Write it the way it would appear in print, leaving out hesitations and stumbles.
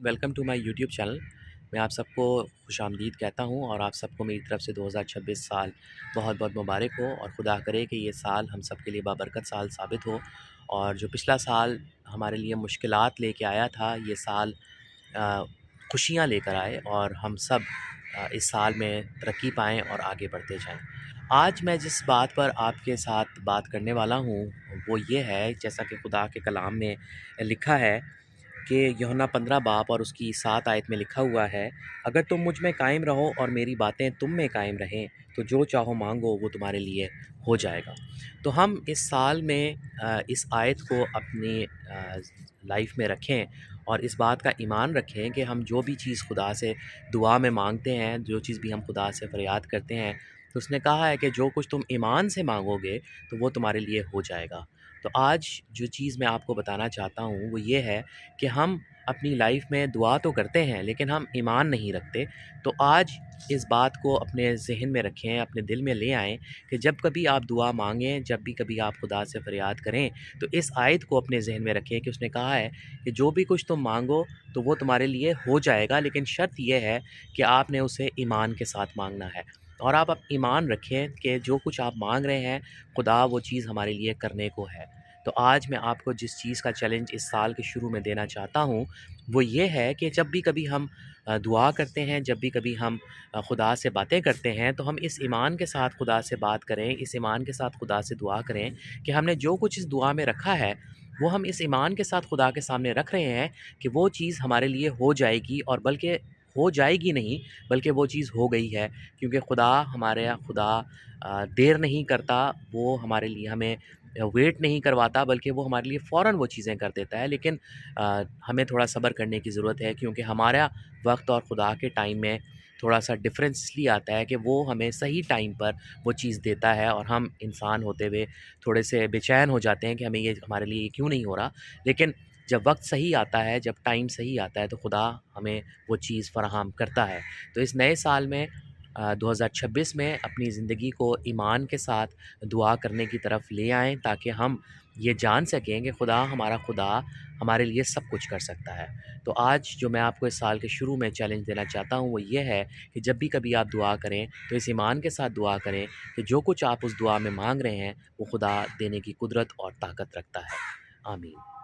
Welcome to my YouTube channel. मैं आप सबको खुश आमदीद कहता हूँ और आप सबको मेरी तरफ से 2026 साल बहुत बहुत मुबारक हो और खुदा करे कि ये साल हम सब के लिए बाबरकत साल साबित हो। और जो पिछला साल हमारे लिए मुश्किलात लेके आया था, ये साल अ, खुशियाँ लेकर आए और हम सब इस साल में तरक्की पाएँ और आगे बढ़ते जाएँ। आज मैं जिस बात पर आपके साथ बात करने वाला हूँ, वो ये है, जैसा कि खुदा के कलाम में लिखा है कि यूहन्ना 15 बाब और उसकी 7 आयत में लिखा हुआ है, अगर तुम मुझ में कायम रहो और मेरी बातें तुम में कायम रहें, तो जो चाहो मांगो वो तुम्हारे लिए हो जाएगा। तो हम इस साल में इस आयत को अपनी लाइफ में रखें और इस बात का ईमान रखें कि हम जो भी चीज़ खुदा से दुआ में मांगते हैं, जो चीज़ भी हम खुदा से फरियाद करते हैं, तो उसने कहा है कि जो कुछ तुम ईमान से मांगोगे तो वो तुम्हारे लिए हो जाएगा। तो आज जो चीज़ मैं आपको बताना चाहता हूँ वो ये है कि हम अपनी लाइफ में दुआ तो करते हैं लेकिन हम ईमान नहीं रखते। तो आज इस बात को अपने ज़हन में रखें, अपने दिल में ले आएँ कि जब कभी आप दुआ माँगें, जब भी कभी आप खुदा से फ़रियाद करें, तो इस आयत को अपने ज़हन में रखें कि उसने कहा है कि जो भी कुछ तुम माँगो तो वो तुम्हारे लिए हो जाएगा, लेकिन शर्त ये है कि आपने उसे ईमान के साथ माँगना है। और आप ईमान रखें कि जो कुछ आप माँग रहे हैं, खुदा वो चीज़ हमारे लिए करने को है। तो आज मैं आपको जिस चीज़ का चैलेंज इस साल के शुरू में देना चाहता हूँ, वो ये है कि जब भी कभी हम दुआ करते हैं, जब भी कभी हम खुदा से बातें करते हैं, तो हम इस ईमान के साथ खुदा से बात करें, इस ईमान के साथ खुदा से दुआ करें कि हमने जो कुछ इस दुआ में रखा है, वो हम इस ईमान के साथ खुदा के सामने रख रहे हैं कि वो चीज़ हमारे लिए हो जाएगी, और बल्कि हो जाएगी नहीं, बल्कि वो चीज़ हो गई है। क्योंकि खुदा हमारे यहाँ खुदा देर नहीं करता, वो हमारे लिए हमें वेट नहीं करवाता, बल्कि वो हमारे लिए फ़ौरन वो चीज़ें कर देता है। लेकिन हमें थोड़ा सब्र करने की ज़रूरत है, क्योंकि हमारा वक्त और खुदा के टाइम में थोड़ा-सा डिफ़रेंस इसलिए आता है कि वो हमें सही टाइम पर वो चीज़ देता है और हम इंसान होते हुए थोड़े से बेचैन हो जाते हैं कि हमें ये हमारे लिए क्यों नहीं हो रहा। लेकिन जब वक्त सही आता है, जब टाइम सही आता है, तो खुदा हमें वो चीज़ फ़राहम करता है। तो इस नए साल में 2026 में अपनी ज़िंदगी को ईमान के साथ दुआ करने की तरफ ले आएँ, ताकि हम ये जान सकें कि खुदा हमारा खुदा हमारे लिए सब कुछ कर सकता है। तो आज जो मैं आपको इस साल के शुरू में चैलेंज देना चाहता हूँ वो ये है कि जब भी कभी आप दुआ करें, तो इस ईमान के साथ दुआ करें कि जो कुछ आप उस दुआ में माँग रहे हैं, वो खुदा देने की कुदरत और ताकत रखता है। आमीन।